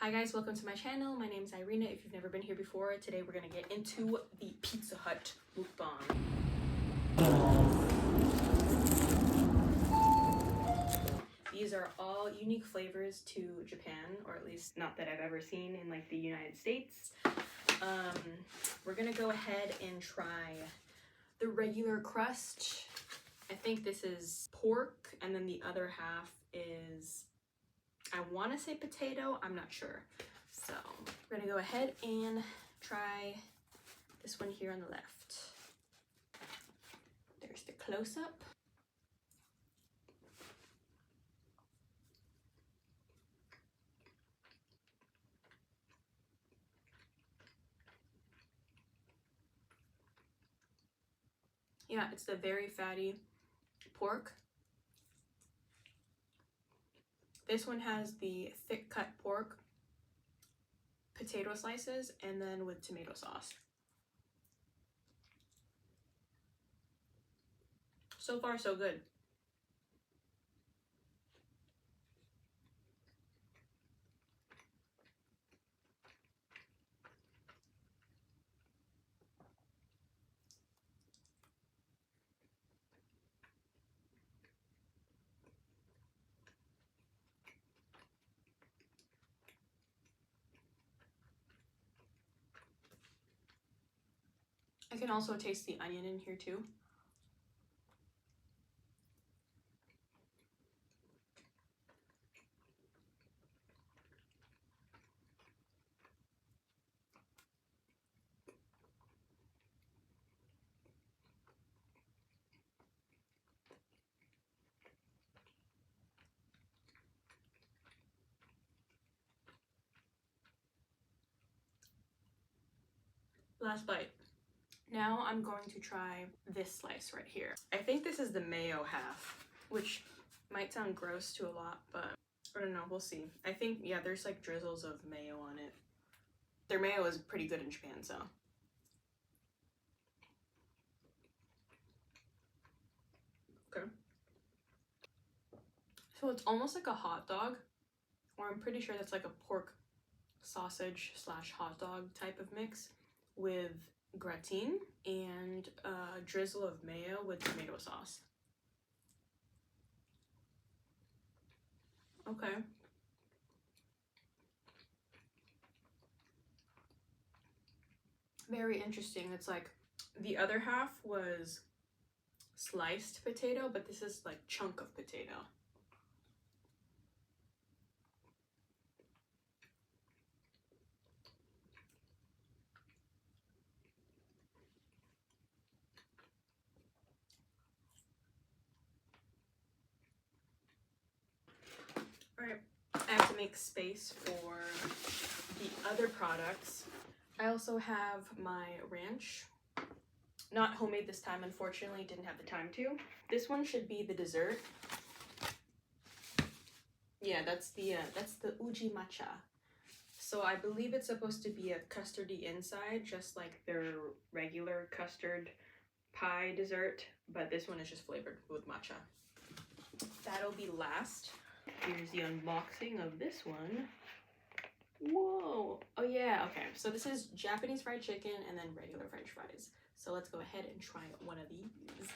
Hi guys, welcome to my channel. My name is Irina. If you've never been here before, today we're gonna get into the Pizza Hut mukbang. These are all unique flavors to Japan, or at least not that I've ever seen in like the United States. We're gonna go ahead and try the regular crust. I think this is pork, and then the other half is, I want to say potato, I'm not sure. So we're gonna go ahead and try this one here on the left. There's the close-up. Yeah, it's the very fatty pork. This one has the thick cut pork, potato slices, and then with tomato sauce. So far, so good. I can also taste the onion in here too. Last bite. Now I'm going to try this slice right here. I think this is the mayo half, which might sound gross to a lot, but I don't know, we'll see. I think, yeah, there's like drizzles of mayo on it. Their mayo is pretty good in Japan, so. Okay. So it's almost like a hot dog, or I'm pretty sure that's like a pork sausage slash hot dog type of mix with gratin and a drizzle of mayo with tomato sauce. Okay. Very interesting. It's like the other half was sliced potato, but this is like chunk of potato. Alright, I have to make space for the other products. I also have my ranch. Not homemade this time, unfortunately, didn't have the time to. This one should be the dessert. Yeah, that's the uji matcha. So I believe it's supposed to be a custardy inside, just like their regular custard pie dessert, but this one is just flavored with matcha. That'll be last. Here's the unboxing of this one. Whoa! Oh yeah, okay. So this is Japanese fried chicken and then regular French fries. So let's go ahead and try one of these.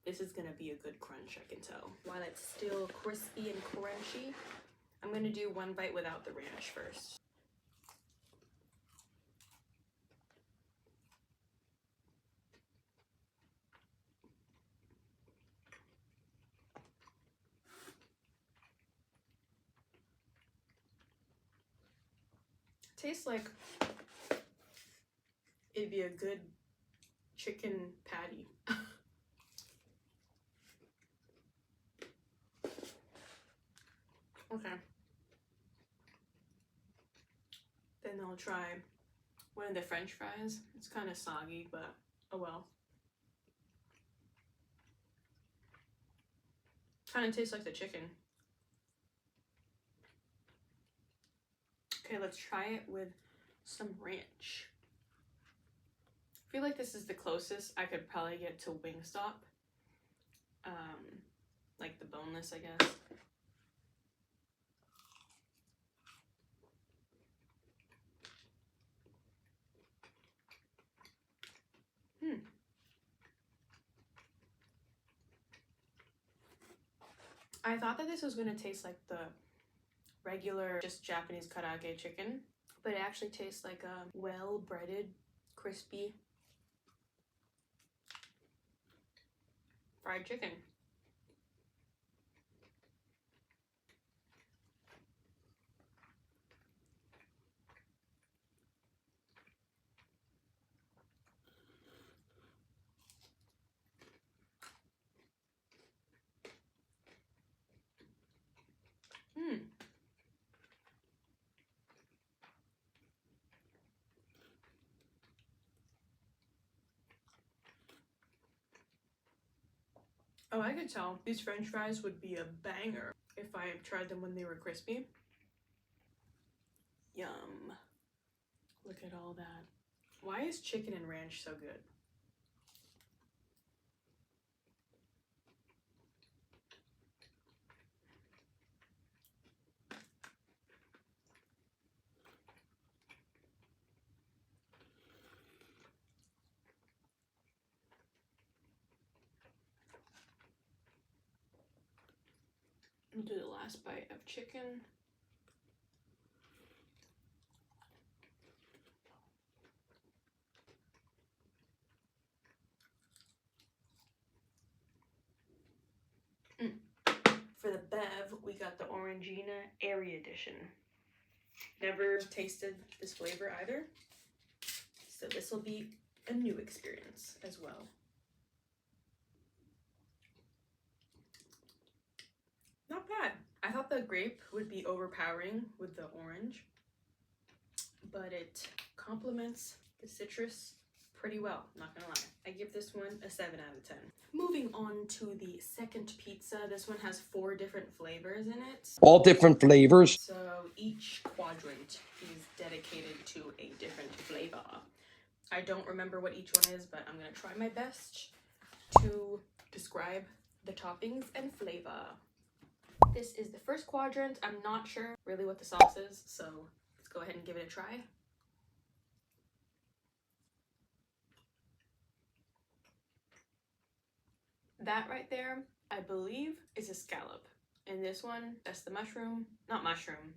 This is gonna be a good crunch, I can tell. While it's still crispy and crunchy, I'm gonna do one bite without the ranch first. Tastes like it'd be a good chicken patty. Okay. Then I'll try one of the French fries. It's kind of soggy, but oh well. Kind of tastes like the chicken. Okay, let's try it with some ranch. I feel like this is the closest I could probably get to Wingstop. Like the boneless, I guess. I thought that this was gonna taste like the regular, just Japanese karaage chicken, but it actually tastes like a well-breaded, crispy fried chicken. Mm. Oh, I could tell these French fries would be a banger if I tried them when they were crispy. Yum. Look at all that. Why is chicken and ranch so good? I'll do the last bite of chicken. For the Bev, we got the Orangina Airy Edition. Never tasted this flavor either, so this will be a new experience as well. Not bad. I thought the grape would be overpowering with the orange, but it complements the citrus pretty well, not gonna lie. I give this one a 7 out of 10. Moving on to the second pizza. This one has 4 different flavors in it. All different flavors. So each quadrant is dedicated to a different flavor. I don't remember what each one is, but I'm gonna try my best to describe the toppings and flavor. This is the first quadrant. I'm not sure really what the sauce is, so let's go ahead and give it a try. That right there, I believe, is a scallop. And this one, that's the mushroom. Not mushroom,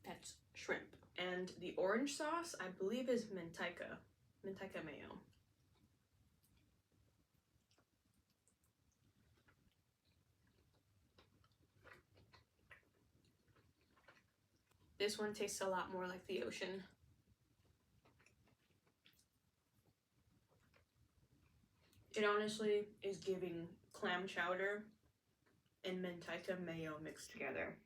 that's shrimp. And the orange sauce, I believe, is mentaika mayo. This one tastes a lot more like the ocean. It honestly is giving clam chowder and mentaika mayo mixed together.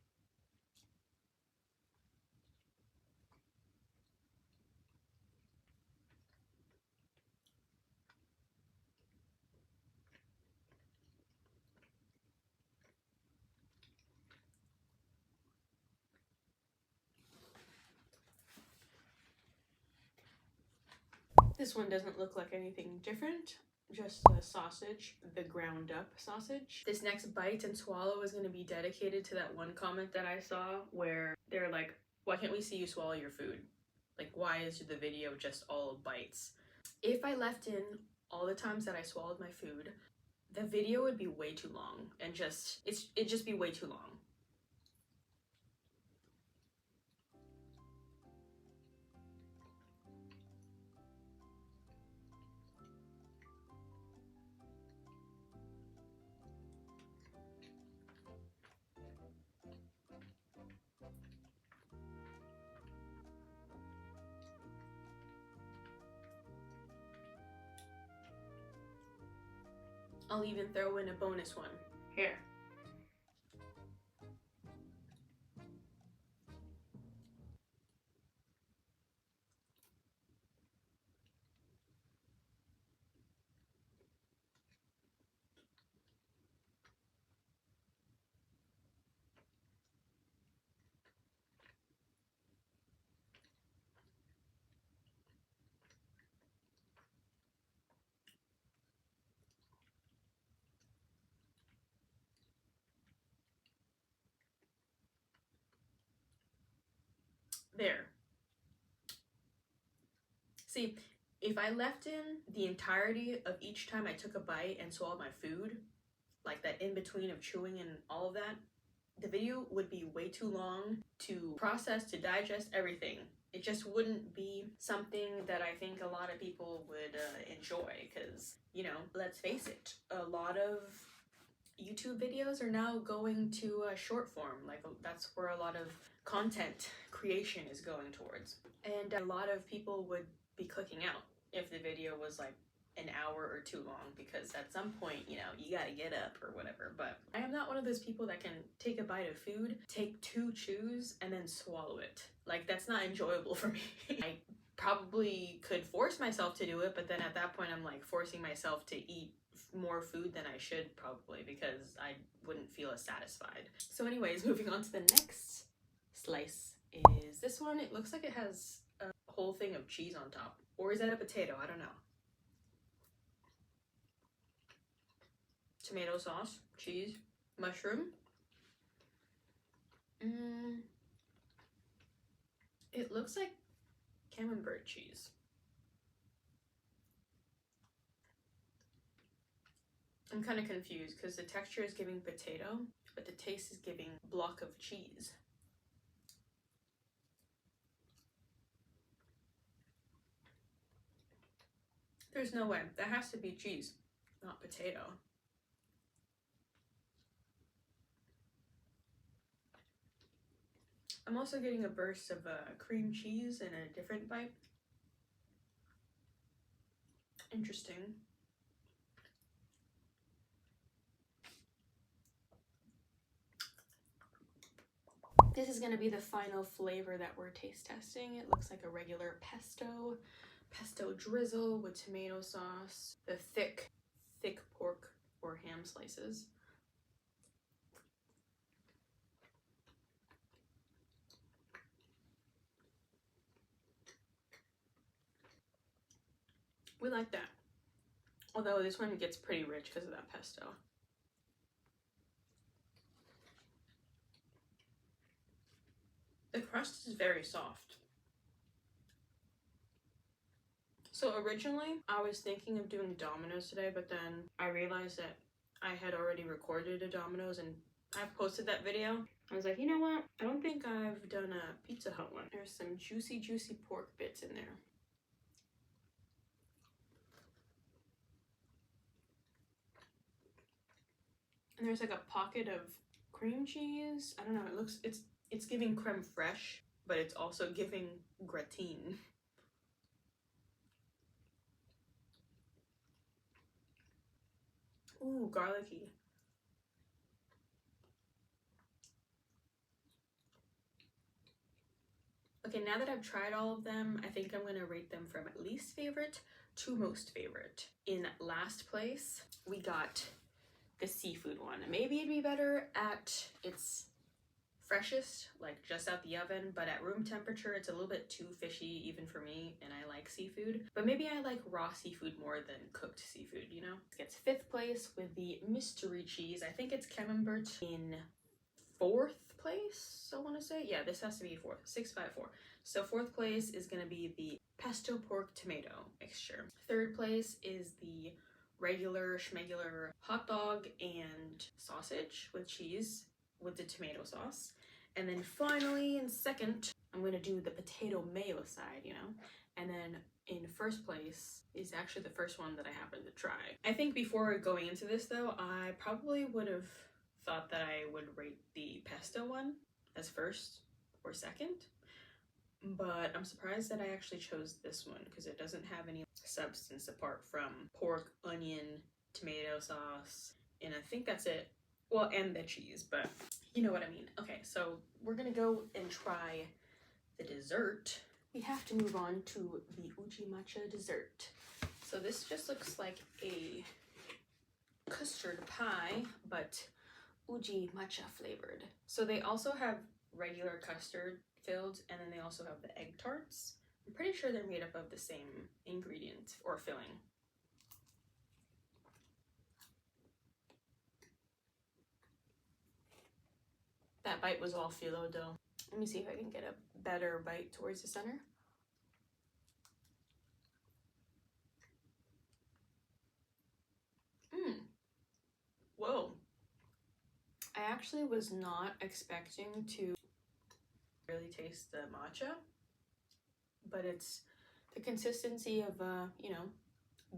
This one doesn't look like anything different, just the sausage, the ground up sausage. This next bite and swallow is going to be dedicated to that one comment that I saw where they're like, why can't we see you swallow your food? Like, why is the video just all bites? If I left in all the times that I swallowed my food, the video would be way too long and it'd just be way too long. I'll even throw in a bonus one. Here. There. See, if I left in the entirety of each time I took a bite and swallowed my food, like that in between of chewing and all of that, the video would be way too long to process, to digest everything. It just wouldn't be something that I think a lot of people would enjoy, because, you know, let's face it, a lot of YouTube videos are now going to short form. Like, that's where a lot of content creation is going towards. And a lot of people would be clicking out if the video was like an hour or too long, because at some point, you know, you gotta get up or whatever. But I am not one of those people that can take a bite of food, take 2 chews, and then swallow it. Like, that's not enjoyable for me. I probably could force myself to do it, but then at that point I'm like forcing myself to eat more food than I should, probably, because I wouldn't feel as satisfied. So anyways, moving on to the next slice is this one. It looks like it has a whole thing of cheese on top. Or is that a potato? I don't know. Tomato sauce, cheese, mushroom. It looks like camembert cheese. I'm kind of confused because the texture is giving potato, but the taste is giving block of cheese. There's no way. That has to be cheese, not potato. I'm also getting a burst of cream cheese in a different bite. Interesting. This is gonna be the final flavor that we're taste testing. It looks like a regular pesto drizzle with tomato sauce, the thick pork or ham slices. We like that. Although this one gets pretty rich because of that pesto. The crust is very soft. So originally, I was thinking of doing Domino's today, but then I realized that I had already recorded a Domino's and I've posted that video. I was like, you know what? I don't think I've done a Pizza Hut one. There's some juicy pork bits in there. And there's like a pocket of cream cheese. I don't know, it's giving creme fraiche, but it's also giving gratine. Ooh, garlicky. Okay, now that I've tried all of them, I think I'm gonna rate them from least favorite to most favorite. In last place, we got the seafood one. Maybe it'd be better at its freshest, like just out the oven, but at room temperature it's a little bit too fishy even for me, and I like seafood, but maybe I like raw seafood more than cooked seafood, you know? It gets 5th place with the mystery cheese. I think it's camembert. In 4th place, I want to say. Yeah, this has to be 4th. 654. So 4th place is going to be the pesto pork tomato mixture. 3rd place is the regular schmegular hot dog and sausage with cheese with the tomato sauce. And then finally, in 2nd, I'm going to do the potato mayo side, you know? And then in 1st place is actually the first one that I happened to try. I think before going into this though, I probably would have thought that I would rate the pesto one as 1st or 2nd, but I'm surprised that I actually chose this one because it doesn't have any substance apart from pork, onion, tomato sauce, and I think that's it. Well, and the cheese, but you know what I mean. Okay, so we're gonna go and try the dessert. We have to move on to the uji matcha dessert. So this just looks like a custard pie, but uji matcha flavored. So they also have regular custard filled, and then they also have the egg tarts. I'm pretty sure they're made up of the same ingredient or filling. That bite was all phyllo dough. Let me see if I can get a better bite towards the center. Whoa. I actually was not expecting to really taste the matcha, but it's the consistency of you know,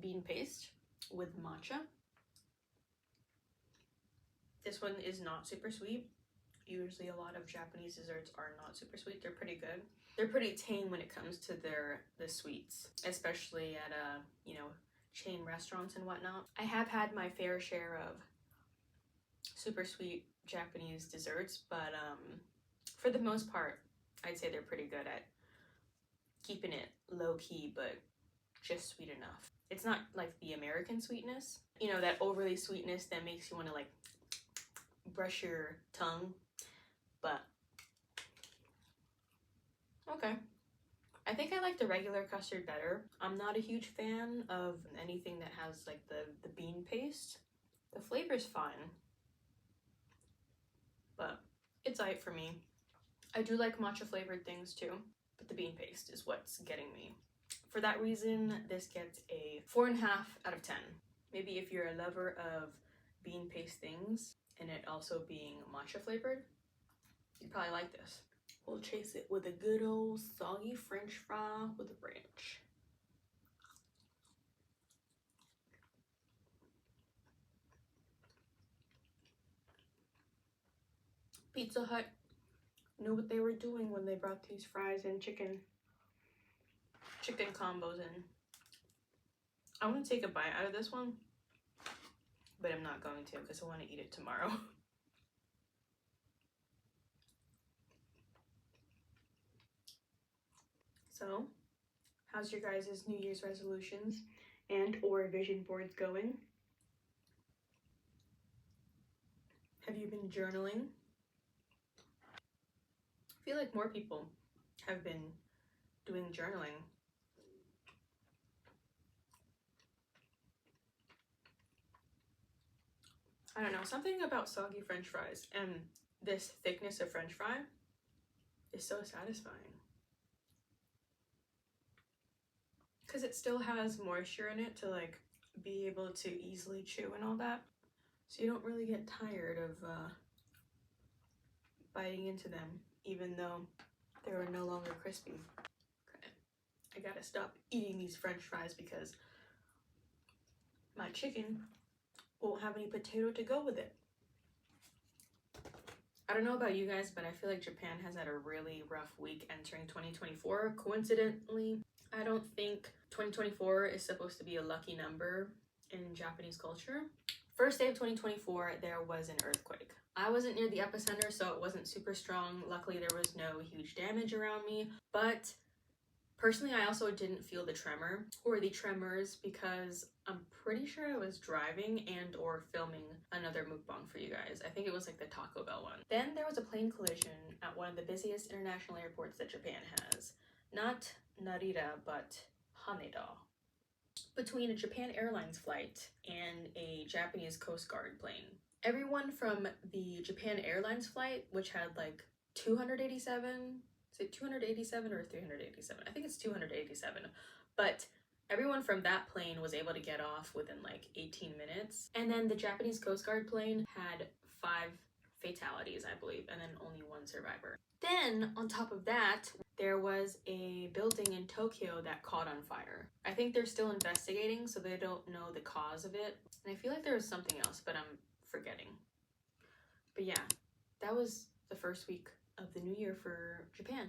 bean paste with matcha. This one is not super sweet. Usually a lot of Japanese desserts are not super sweet. They're pretty good. They're pretty tame when it comes to the sweets, especially at you know, chain restaurants and whatnot. I have had my fair share of super sweet Japanese desserts, but for the most part, I'd say they're pretty good at keeping it low key, but just sweet enough. It's not like the American sweetness, you know, that overly sweetness that makes you want to like brush your tongue, but okay. I think I like the regular custard better. I'm not a huge fan of anything that has like the bean paste. The flavor's fine, but it's alright for me. I do like matcha flavored things too, but the bean paste is what's getting me. For that reason, this gets a 4.5 out of 10. Maybe if you're a lover of bean paste things and it also being matcha flavored, you'd probably like this. We'll chase it with a good old soggy French fry with a ranch. Pizza Hut knew what they were doing when they brought these fries and chicken combos in. I want to take a bite out of this one, but I'm not going to because I want to eat it tomorrow. So, how's your guys' New Year's resolutions and or vision boards going? Have you been journaling? I feel like more people have been doing journaling. I don't know, something about soggy French fries and this thickness of French fry is so satisfying. Because it still has moisture in it to like be able to easily chew and all that. So you don't really get tired of biting into them, even though they are no longer crispy. Okay, I gotta stop eating these French fries because my chicken won't have any potato to go with it. I don't know about you guys, but I feel like Japan has had a really rough week entering 2024. Coincidentally, I don't think 2024 is supposed to be a lucky number in Japanese culture. First day of 2024, there was an earthquake. I wasn't near the epicenter, so it wasn't super strong. Luckily, there was no huge damage around me, but personally, I also didn't feel the tremor or the tremors because I'm pretty sure I was driving and or filming another mukbang for you guys. I think it was like the Taco Bell one. Then there was a plane collision at one of the busiest international airports that Japan has. Not Narita, but Haneda. Between a Japan Airlines flight and a Japanese Coast Guard plane. Everyone from the Japan Airlines flight, which had like 287, is it 287 or 387? I think it's 287. But everyone from that plane was able to get off within like 18 minutes. And then the Japanese Coast Guard plane had 5 fatalities, I believe, and then only 1 survivor. Then, on top of that, there was a building in Tokyo that caught on fire. I think they're still investigating, so they don't know the cause of it. And I feel like there was something else, but I'm forgetting. But yeah, that was the first week of the new year for Japan.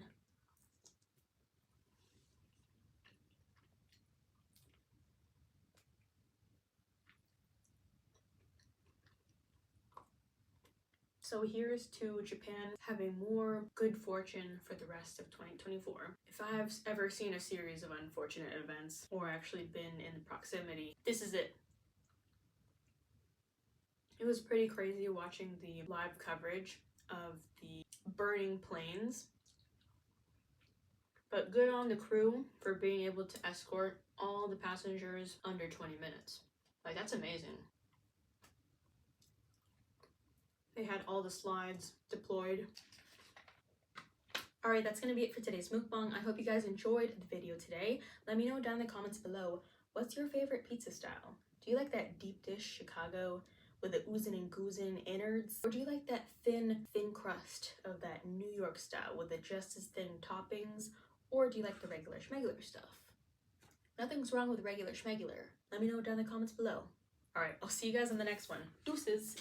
So here's to Japan having more good fortune for the rest of 2024. If I've ever seen a series of unfortunate events or actually been in proximity, this is it. It was pretty crazy watching the live coverage of the burning planes. But good on the crew for being able to escort all the passengers under 20 minutes. Like, that's amazing. They had all the slides deployed. Alright, that's going to be it for today's mukbang. I hope you guys enjoyed the video today. Let me know down in the comments below, what's your favorite pizza style? Do you like that deep dish Chicago with the oozing and goozing innards? Or do you like that thin crust of that New York style with the just as thin toppings? Or do you like the regular schmegular stuff? Nothing's wrong with regular schmegular. Let me know down in the comments below. Alright, I'll see you guys in the next one. Deuces!